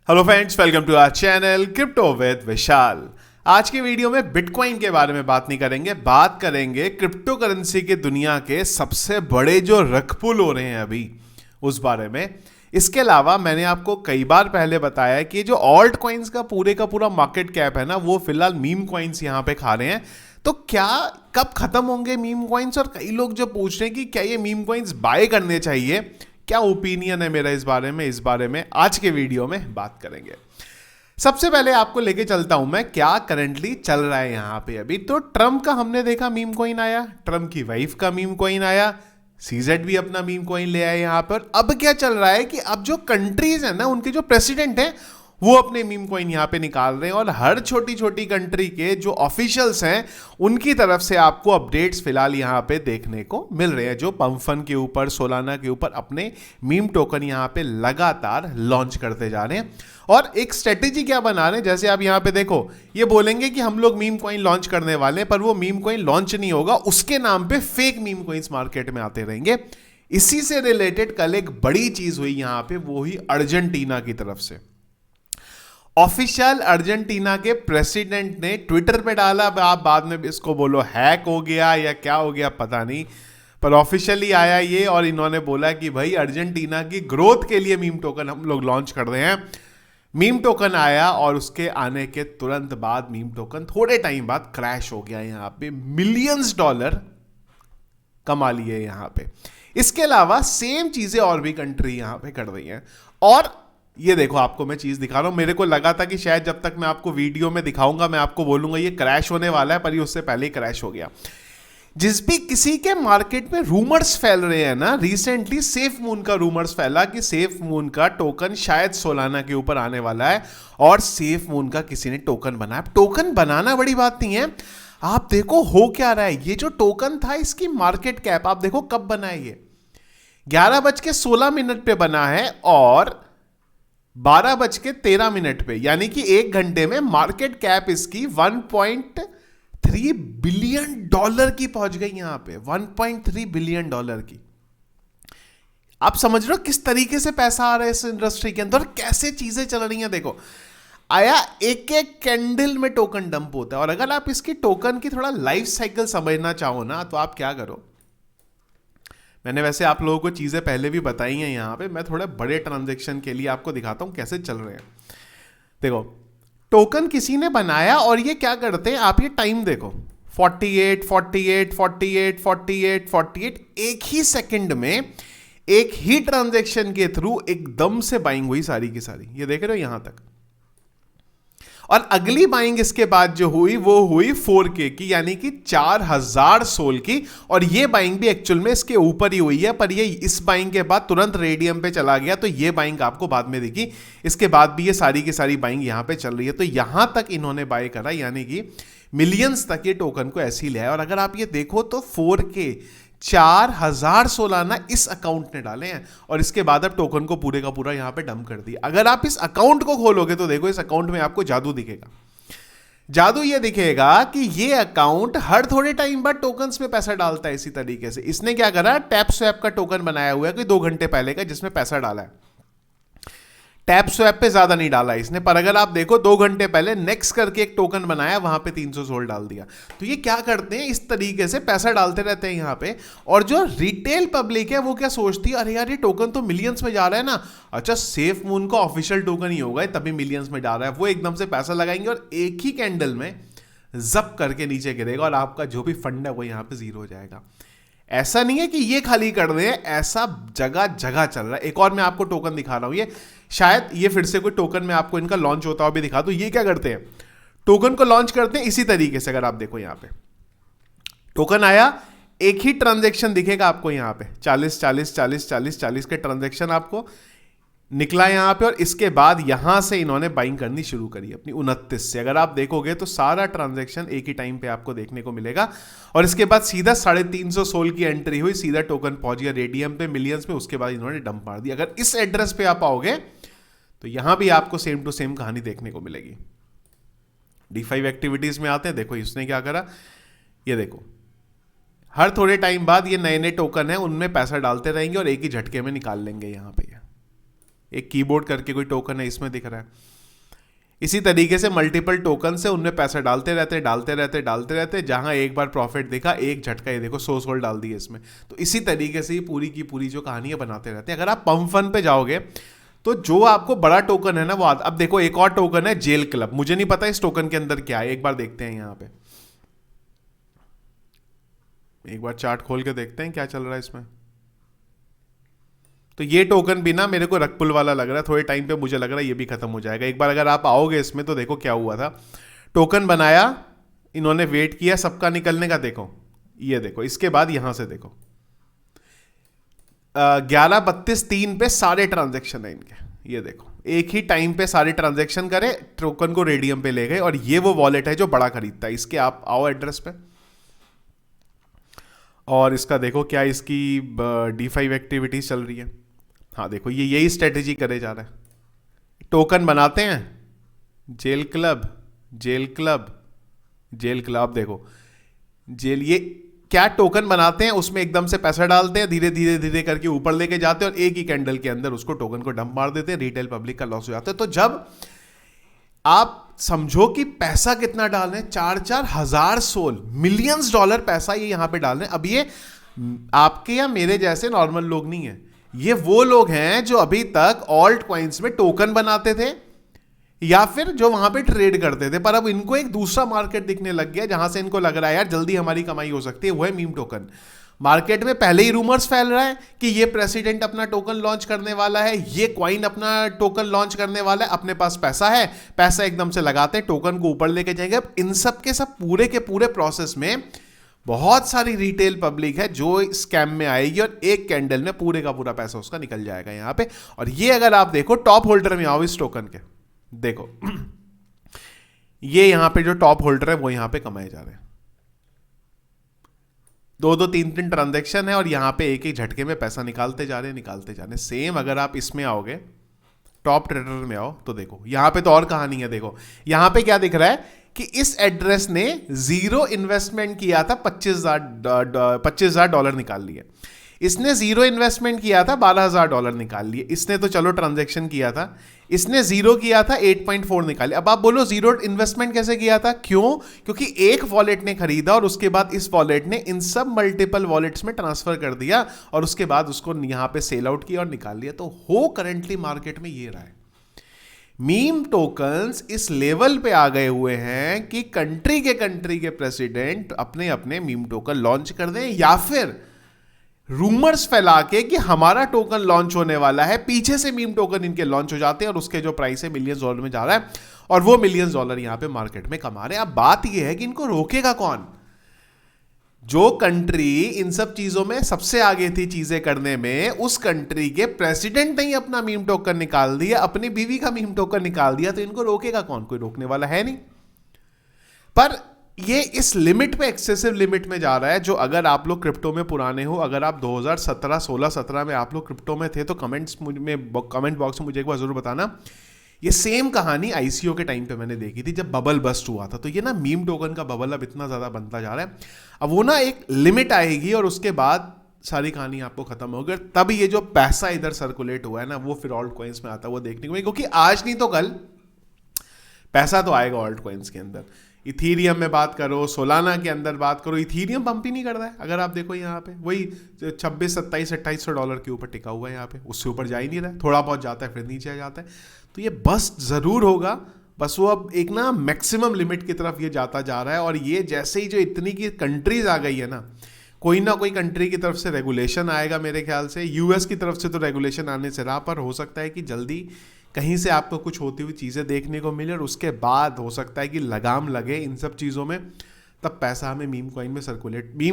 Hello friends, welcome to our channel crypto with Vishal. आज की video में बिटकॉइन के बारे में बात नहीं करेंगे, बात करेंगे क्रिप्टो करेंसी के दुनिया के सबसे बड़े जो रखपुल हो रहे हैं अभी उस बारे में। इसके अलावा मैंने आपको कई बार पहले बताया कि जो ऑल्ट कॉइन्स का पूरा मार्केट कैप है ना, वो फिलहाल मीम कॉइन्स यहाँ पे खा रहे हैं। तो क्या कब खत्म होंगे मीम कॉइन्स? और कई लोग जो पूछ रहे हैं कि क्या ये मीम कॉइन्स बाय करने चाहिए, क्या ओपिनियन है मेरा इस बारे में आज के वीडियो में बात करेंगे। सबसे पहले आपको लेके चलता हूं मैं क्या करंटली चल रहा है यहां पे अभी। तो ट्रम्प का हमने देखा मीम कॉइन आया, ट्रम्प की वाइफ का मीम कॉइन आया, सीजेड भी अपना मीम कॉइन ले आया यहां पर। अब क्या चल रहा है कि अब जो कंट्रीज है ना, उनके जो प्रेसिडेंट हैं वो अपने मीम कॉइन यहाँ पे निकाल रहे हैं, और हर छोटी छोटी कंट्री के जो ऑफिशियल्स हैं उनकी तरफ से आपको अपडेट्स फिलहाल यहाँ पे देखने को मिल रहे हैं, जो पंफन के ऊपर, सोलाना के ऊपर अपने मीम टोकन यहाँ पे लगातार लॉन्च करते जा रहे हैं। और एक स्ट्रेटेजी क्या बना रहे हैं, जैसे आप यहाँ पे देखो, ये बोलेंगे कि हम लोग मीम कॉइन लॉन्च करने वाले हैं, पर वो मीम कॉइन लॉन्च नहीं होगा, उसके नाम पे फेक मीम कॉइन्स मार्केट में आते रहेंगे। इसी से रिलेटेड कल एक बड़ी चीज हुई यहाँ पे, वो ही अर्जेंटीना की तरफ से। ऑफिशियल अर्जेंटीना के प्रेसिडेंट ने ट्विटर पे डाला, आप बाद में भी इसको बोलो हैक हो गया या क्या हो गया पता नहीं, पर ऑफिशियली आया ये, और इन्होंने बोला कि भाई अर्जेंटीना की ग्रोथ के लिए मीम टोकन हम लोग लॉन्च कर रहे हैं। मीम टोकन आया और उसके आने के तुरंत बाद मीम टोकन थोड़े टाइम बाद क्रैश हो गया, यहां पे मिलियंस डॉलर कमा लिए यहां पे। इसके अलावा सेम चीजें और भी कंट्री यहां पे कर रही हैं। और ये देखो, आपको मैं चीज दिखा रहा हूं, मेरे को लगा था कि शायद जब तक मैं आपको वीडियो में दिखाऊंगा मैं आपको बोलूंगा ये क्रैश होने वाला है, पर ये उससे पहले ही क्रैश हो गया। जिस भी किसी के मार्केट में रूमर्स फैल रहे हैं ना, रिसेंटली सेफ मून का रूमर्स फैला कि सेफ मून का टोकन शायद सोलाना के ऊपर आने वाला है, और सेफ मून का किसी ने टोकन बनाया। टोकन बनाना बड़ी बात नहीं है, आप देखो हो क्या रहा है। ये जो टोकन था, इसकी मार्केट कैप आप देखो कब बना है, ये 11:16 पे बना है, और 12:13 पे, यानी कि 1 घंटे में मार्केट कैप इसकी 1.3 बिलियन डॉलर की पहुंच गई। यहां पे 1.3 बिलियन डॉलर की। आप समझ रहे हो किस तरीके से पैसा आ रहा है इस इंडस्ट्री के अंदर, कैसे चीजें चल रही हैं। देखो, आया एक एक कैंडल में टोकन डंप होता है। और अगर आप इसकी टोकन की थोड़ा लाइफ साइकिल समझना चाहो ना, तो आप क्या करो, मैंने वैसे आप लोगों को चीज़ें पहले भी बताई हैं यहाँ पे, मैं थोड़े बड़े ट्रांजैक्शन के लिए आपको दिखाता हूँ कैसे चल रहे हैं। देखो, टोकन किसी ने बनाया, और ये क्या करते हैं, आप ये टाइम देखो, 48 48 48 48 48, एक ही सेकंड में एक ही ट्रांजैक्शन के थ्रू एकदम से बाइंग हुई सारी की सारी। ये देख रहे हो यहां तक। और अगली बाइंग इसके बाद जो हुई वो हुई 4K की, यानी कि 4000 सोल की। और ये बाइंग भी एक्चुअल में इसके ऊपर ही हुई है, पर ये इस बाइंग के बाद तुरंत रेडियम पे चला गया, तो ये बाइंग आपको बाद में दिखी। इसके बाद भी ये सारी की सारी बाइंग यहां पे चल रही है। तो यहां तक इन्होंने बाय करा, यानी कि मिलियंस तक ये टोकन को ऐसे ही ले आया। और अगर आप ये देखो तो 4K 4000 सोलाना इस अकाउंट ने डाले हैं, और इसके बाद अब टोकन को पूरे का पूरा यहां पे डंप कर दिया। अगर आप इस अकाउंट को खोलोगे तो देखो, इस अकाउंट में आपको जादू दिखेगा। जादू ये दिखेगा कि ये अकाउंट हर थोड़े टाइम बाद टोकन्स में पैसा डालता है। इसी तरीके से इसने क्या करा, टैप स्वैप का टोकन बनाया हुआ है कोई 2 घंटे पहले का, जिसमें पैसा डाला है। टैप स्वैप पे ज्यादा नहीं डाला इसने, पर अगर आप देखो 2 घंटे पहले नेक्स्ट करके एक टोकन बनाया, वहां पे 300 सोल डाल दिया। तो ये क्या करते हैं, इस तरीके से पैसा डालते रहते हैं यहाँ पे। और जो रिटेल पब्लिक है वो क्या सोचती है, अरे यार ये टोकन तो मिलियंस में जा रहा है ना, अच्छा सेफ मून का ऑफिशियल टोकन ही होगा तभी मिलियंस में जा रहा है। वो एकदम से पैसा लगाएंगे और एक ही कैंडल में जप करके नीचे गिरेगा, और आपका जो भी फंड है वो यहाँ पे जीरो हो जाएगा। ऐसा नहीं है कि ये खाली कर रहे हैं, ऐसा जगह जगह चल रहा है। एक और मैं आपको टोकन दिखा रहा हूं, ये शायद ये फिर से कोई टोकन में आपको इनका लॉन्च होता हुआ भी दिखा दूं। ये क्या करते हैं, टोकन को लॉन्च करते हैं इसी तरीके से। अगर आप देखो यहां पे टोकन आया, एक ही ट्रांजेक्शन दिखेगा आपको यहां पे, 40 40 40 40 40 के ट्रांजेक्शन आपको निकला यहां पे। और इसके बाद यहां से इन्होंने बाइंग करनी शुरू करी अपनी 29 से। अगर आप देखोगे तो सारा ट्रांजैक्शन एक ही टाइम पे आपको देखने को मिलेगा। और इसके बाद सीधा 350 सोल की एंट्री हुई, सीधा टोकन पहुंच गया रेडियम पे, मिलियंस में। उसके बाद इन्होंने डंप मार दिया। अगर इस एड्रेस पे आप आओगे तो यहां भी आपको सेम टू सेम कहानी देखने को मिलेगी। D5 एक्टिविटीज में आते हैं, देखो इसने क्या करा, ये देखो हर थोड़े टाइम बाद ये नए नए टोकन है उनमें पैसा डालते रहेंगे और एक ही झटके में निकाल लेंगे यहां पे। एक कीबोर्ड करके कोई टोकन है, इसमें दिख रहा है। इसी तरीके से मल्टीपल टोकन से उनमें पैसा डालते रहते, जहां एक बार प्रॉफिट दिखा, एक झटका ये देखो 100 सोल डाल दिए इसमें। तो इसी तरीके से पूरी की पूरी जो कहानियां बनाते रहते हैं। अगर आप पम्प फन पे जाओगे तो जो आपको बड़ा टोकन है ना वो अब देखो एक और टोकन है जेल क्लब। मुझे नहीं पता इस टोकन के अंदर क्या है, एक बार देखते हैं यहाँ पे, एक बार चार्ट खोल के देखते हैं क्या चल रहा है इसमें। तो ये टोकन भी ना मेरे को रकपुल वाला लग रहा है, थोड़े टाइम पे मुझे लग रहा है ये भी खत्म हो जाएगा। एक बार अगर आप आओगे इसमें तो देखो क्या हुआ था। टोकन बनाया इन्होंने, वेट किया सबका निकलने का, देखो ये देखो, इसके बाद यहां से देखो 11:32:03 पे सारे ट्रांजेक्शन है इनके, ये देखो एक ही टाइम पे सारे ट्रांजेक्शन करे, टोकन को रेडियम पे ले गए। और ये वो वॉलेट है जो बड़ा खरीदता है। इसके आप आओ एड्रेस पे और इसका देखो क्या इसकी D5 एक्टिविटीज चल रही है। हाँ देखो ये यही स्ट्रेटेजी करे जा रहा है, टोकन बनाते हैं, जेल क्लब जेल क्लब जेल क्लब, देखो जेल, ये क्या टोकन बनाते हैं उसमें एकदम से पैसा डालते हैं, धीरे धीरे धीरे करके ऊपर लेके जाते हैं और एक ही कैंडल के अंदर उसको टोकन को डंप मार देते हैं, रिटेल पब्लिक का लॉस हो जाता है। तो जब आप समझो कि पैसा कितना डाल रहे हैं, 4-4 हजार सोल, मिलियंस डॉलर पैसा ये यहां पे डाल रहे हैं। अब ये आपके या मेरे जैसे नॉर्मल लोग नहीं है, ये वो लोग हैं जो अभी तक ऑल्ट कॉइन्स में टोकन बनाते थे या फिर जो वहां पे ट्रेड करते थे, पर अब इनको एक दूसरा मार्केट दिखने लग गया जहां से इनको लग रहा है यार जल्दी हमारी कमाई हो सकती है, वो है मीम टोकन। मार्केट में पहले ही रूमर्स फैल रहा है कि ये प्रेसिडेंट अपना टोकन लॉन्च करने वाला है, ये क्वाइन अपना टोकन लॉन्च करने वाला है, अपने पास पैसा है, पैसा एकदम से लगाते हैं, टोकन को ऊपर लेके जाएंगे। अब इन सब के सब पूरे के पूरे प्रोसेस में बहुत सारी रिटेल पब्लिक है जो स्कैम में आएगी और एक कैंडल में पूरे का पूरा पैसा उसका निकल जाएगा यहां पे। और ये अगर आप देखो टॉप होल्डर में आओ इस टोकन के, देखो ये यहां पे जो टॉप होल्डर है वो यहां पे कमाए जा रहे हैं, 2-2, 3-3 ट्रांजैक्शन है और यहां पे एक एक झटके में पैसा निकालते जा रहे हैं। सेम अगर आप इसमें आओगे टॉप ट्रेडर में आओ तो देखो यहां पे तो और कहानी है। देखो यहां पे क्या दिख रहा है कि इस एड्रेस ने 0 इन्वेस्टमेंट किया था, $25,000 निकाल लिए। इसने 0 इन्वेस्टमेंट किया था, $12,000 निकाल लिए। इसने तो चलो ट्रांजैक्शन किया था, इसने 0 किया था, 8.4 निकाले। अब आप बोलो 0 इन्वेस्टमेंट कैसे किया था? क्यों? क्योंकि एक वॉलेट ने खरीदा और उसके बाद इस वॉलेट ने इन सब मल्टीपल वॉलेट्स में ट्रांसफर कर दिया और उसके बाद उसको यहां पे सेल आउट किया और निकाल लिया। तो हो करंटली मार्केट में ये रहा है। मीम टोकन्स इस लेवल पे आ गए हुए हैं कि कंट्री के प्रेसिडेंट अपने अपने मीम टोकन लॉन्च कर दें या फिर रूमर्स फैला के कि हमारा टोकन लॉन्च होने वाला है, पीछे से मीम टोकन इनके लॉन्च हो जाते हैं और उसके जो प्राइस है मिलियंस डॉलर में जा रहा है और वो मिलियंस डॉलर यहां पे मार्केट में कमा रहे हैं। अब बात यह है कि इनको रोकेगा कौन? जो कंट्री इन सब चीजों में सबसे आगे थी चीजें करने में, उस कंट्री के प्रेसिडेंट ने ही अपना मीम टोकन निकाल दिया, अपनी बीवी का मीम टोकन निकाल दिया, तो इनको रोकेगा कौन? कोई रोकने वाला है नहीं। पर ये इस लिमिट पे, एक्सेसिव लिमिट में जा रहा है, जो अगर आप लोग क्रिप्टो में पुराने हो, अगर आप 2017, 16, 17 में आप लोग क्रिप्टो में थे तो कमेंट बॉक्स में मुझे एक बार जरूर बताना। ये सेम कहानी आईसीओ के टाइम पे मैंने देखी थी जब बबल बस्ट हुआ था। तो ये ना मीम टोकन का बबल अब इतना ज्यादा बनता जा रहा है, अब वो ना एक लिमिट आएगी और उसके बाद सारी कहानी आपको खत्म हो गई। तब ये जो पैसा इधर सर्कुलेट हुआ है ना वो फिर ऑल्ट कॉइन्स में आता है, वो देखने को मिलेगा, क्योंकि आज नहीं तो कल पैसा तो आएगा ऑल्ट कॉइन्स के अंदर। इथीरियम में बात करो, सोलाना के अंदर बात करो, इथीरियम पंप ही नहीं कर रहा है। अगर आप देखो यहाँ पे वही 26, 27, $2800 के ऊपर टिका हुआ है यहाँ पे, उससे ऊपर जा ही नहीं रहा है, थोड़ा बहुत जाता है फिर नीचे आ जाता है। तो ये बस्ट जरूर होगा, बस वो अब एक ना मैक्सिमम लिमिट की तरफ ये जाता जा रहा है। और ये जैसे ही जो इतनी की कंट्रीज आ गई है ना कोई कंट्री की तरफ से रेगुलेशन आएगा मेरे ख्याल से। यूएस की तरफ से तो रेगुलेशन आने से रहा, पर हो सकता है कि जल्दी कहीं से आपको कुछ होती हुई चीज़ें देखने को मिले और उसके बाद हो सकता है कि लगाम लगे इन सब चीज़ों में, तब पैसा हमें मीम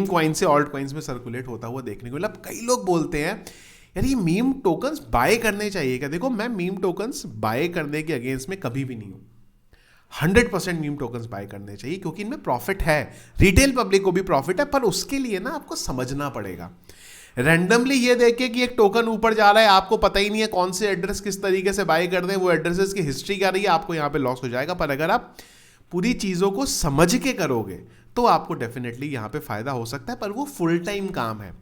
कॉइन से ऑल्ट कॉइन्स में सर्कुलेट होता हुआ देखने को मिला। कई लोग बोलते हैं यार ये मीम टोकन्स बाय करने चाहिए क्या? देखो मैं मीम टोकन्स बाय करने के अगेंस्ट में कभी भी नहीं हूँ। 100% मीम टोकन्स बाय करने चाहिए क्योंकि इनमें प्रॉफिट है, रिटेल पब्लिक को भी प्रॉफिट है, पर उसके लिए ना आपको समझना पड़ेगा। रैंडमली ये देखे कि एक टोकन ऊपर जा रहा है, आपको पता ही नहीं है कौन से एड्रेस किस तरीके से बाय कर दें, वो एड्रेसेस की हिस्ट्री क्या रही है, आपको यहाँ पे लॉस हो जाएगा। पर अगर आप पूरी चीज़ों को समझ के करोगे तो आपको डेफिनेटली यहाँ पे फायदा हो सकता है, पर वो फुल टाइम काम है।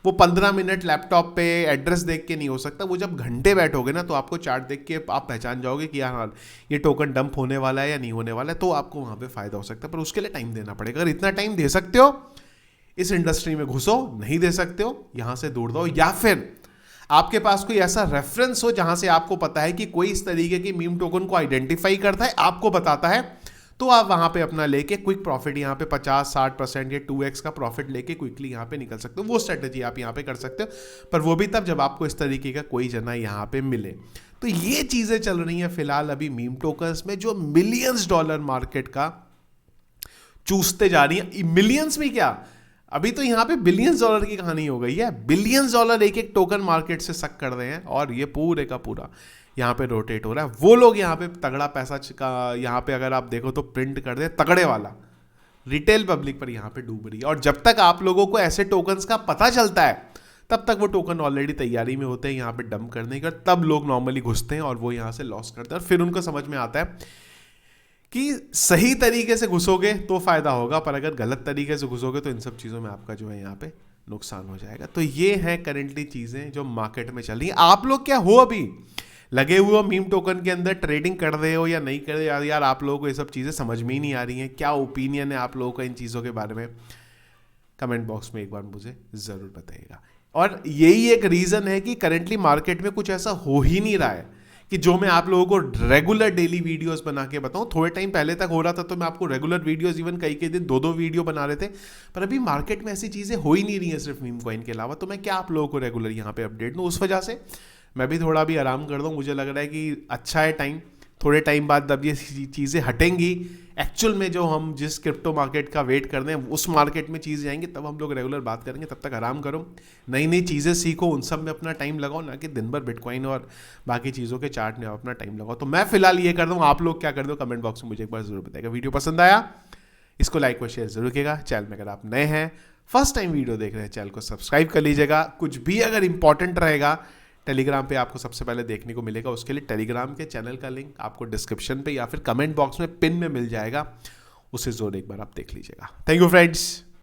वो 15 मिनट लैपटॉप पे एड्रेस देख के नहीं हो सकता। वो जब घंटे बैठोगे ना तो आपको चार्ट देख के आप पहचान जाओगे कि हाँ ये टोकन डंप होने वाला है या नहीं होने वाला है, तो आपको वहाँ पे फायदा हो सकता है। पर उसके लिए टाइम देना पड़ेगा। अगर इतना टाइम दे सकते हो इस इंडस्ट्री में घुसो, नहीं दे सकते हो यहाँ से दूर दो, या फिर आपके पास कोई ऐसा रेफरेंस हो जहां से आपको पता है कि कोई इस तरीके की मीम टोकन को आइडेंटिफाई करता है, आपको बताता है, तो आप वहां पे अपना लेके क्विक प्रॉफिट यहाँ पे 50-60% या 2x का प्रॉफिट लेके क्विकली यहाँ पे निकल सकते हो। वो स्ट्रेटेजी आप यहाँ पे कर सकते हो, पर वो भी तब जब आपको इस तरीके का कोई जना यहाँ पे मिले। तो ये चीजें चल रही हैं फिलहाल अभी मीम टोकन्स में, जो मिलियंस डॉलर मार्केट का चूसते जा रही है। मिलियंस में क्या, अभी तो यहाँ पे बिलियंस डॉलर की कहानी हो गई है। बिलियंस डॉलर एक एक टोकन मार्केट से सक कर रहे हैं और ये पूरे का पूरा यहाँ पे रोटेट हो रहा है। वो लोग यहाँ पे तगड़ा पैसा का यहाँ पे अगर आप देखो तो प्रिंट कर दे तगड़े वाला, रिटेल पब्लिक पर यहाँ पे डूब रही है। और जब तक आप लोगों को ऐसे टोकन्स का पता चलता है तब तक वो टोकन ऑलरेडी तैयारी में होते हैं यहाँ पे डंप करने के, तब लोग नॉर्मली घुसते हैं और वो यहाँ से लॉस करते हैं। और फिर उनको समझ में आता है कि सही तरीके से घुसोगे तो फायदा होगा, पर अगर गलत तरीके से घुसोगे तो इन सब चीज़ों में आपका जो है यहाँ पे नुकसान हो जाएगा। तो ये है करेंटली चीज़ें जो मार्केट में चल रही हैं। आप लोग क्या हो अभी लगे हुए हो मीम टोकन के अंदर, ट्रेडिंग कर रहे हो या नहीं कर रहे हो? यार आप लोगों को ये सब चीज़ें समझ में ही नहीं आ रही हैं। क्या ओपिनियन है आप लोगों का इन चीज़ों के बारे में? कमेंट बॉक्स में एक बार मुझे ज़रूर बताइएगा। और यही एक रीज़न है कि करेंटली मार्केट में कुछ ऐसा हो ही नहीं रहा है कि जो मैं आप लोगों को रेगुलर डेली वीडियोस बना के बताऊं। थोड़े टाइम पहले तक हो रहा था तो मैं आपको रेगुलर वीडियोस इवन कई दिन 2-2 वीडियो बना रहे थे, पर अभी मार्केट में ऐसी चीज़ें हो ही नहीं रही हैं सिर्फ मीम कॉइन के अलावा। तो मैं क्या आप लोगों को रेगुलर यहाँ पे अपडेट दूँ? उस वजह से मैं भी थोड़ा भी आराम कर दूँ। मुझे लग रहा है कि अच्छा है टाइम, थोड़े टाइम बाद जब ये चीज़ें हटेंगी, एक्चुअल में जो हम जिस क्रिप्टो मार्केट का वेट कर रहे हैं उस मार्केट में चीज़ें आएंगी, तब हम लोग रेगुलर बात करेंगे। तब तक आराम करो, नई नई चीज़ें सीखो, उन सब में अपना टाइम लगाओ, ना कि दिन भर बिटकॉइन और बाकी चीज़ों के चार्ट में अपना टाइम लगाओ। तो मैं फिलहाल ये कर दूँ, आप लोग क्या कर दो कमेंट बॉक्स में मुझे एक बार जरूर बताइएगा। वीडियो पसंद आया इसको लाइक और शेयर जरूर कीजिएगा। चैनल में अगर आप नए हैं, फर्स्ट टाइम वीडियो देख रहे हैं, चैनल को सब्सक्राइब कर लीजिएगा। कुछ भी अगर इंपॉर्टेंट रहेगा टेलीग्राम पे आपको सबसे पहले देखने को मिलेगा। उसके लिए टेलीग्राम के चैनल का लिंक आपको डिस्क्रिप्शन पे या फिर कमेंट बॉक्स में पिन में मिल जाएगा, उसे जरूर एक बार आप देख लीजिएगा। Thank you friends.